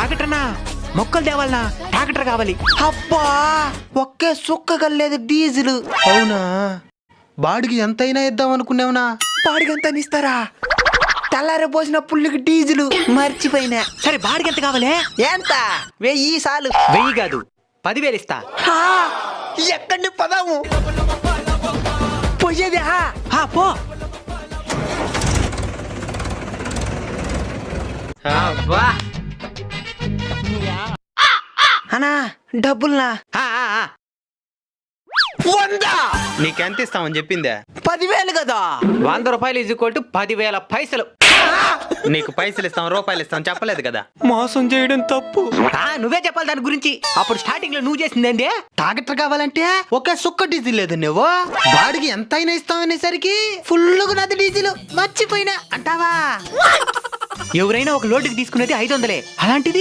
టాకెటర్నా మొక్కలు తేవాలనా టాకెటర్ కావాలి. అబ్బా ఒకే సుక్క కల్లేదు డీజిల్. అవునా బాడికి ఎంతైనా ఇద్దాం అనుకున్నావునా? బాడికి ఎంత ఇస్తారా? తెల్లారే పోసిన పుల్లికి డీజిల్ మర్చిపోయినా. సరే బాడికి ఎంత కావాలి? ఎంత? 1000 సాలు. 1000 కాదు 10,000 ఇస్తా. ఎక్కడిని పదాము పోయేది. పో. అన్నా డబ్బుల్నా? 100. నీకెంత ఇస్తామని చెప్పిందే? 10,000 కదా. 100 రూపాయలు = 10,000 పైసలు. నీకు పైసలు ఇస్తాం రూపాయలు ఇస్తాం చెప్పలేదు కదా. మోసం చేయడం తప్పు. నువ్వే చెప్పాలి దాని గురించి. అప్పుడు స్టార్టింగ్ లో నువ్వు చేసిందేంటి? టాకెటర్ కావాలంటే ఒకే సుక్క డీజిల్ లేదు నువ్వు. బాడికి ఎంతైనా ఇస్తాం అనేసరికి ఫుల్లుగా నాది డీజిల్ మర్చిపోయినా అంటావా? ఎవరైనా ఒక లోటుకి తీసుకునేది 500. అలాంటిది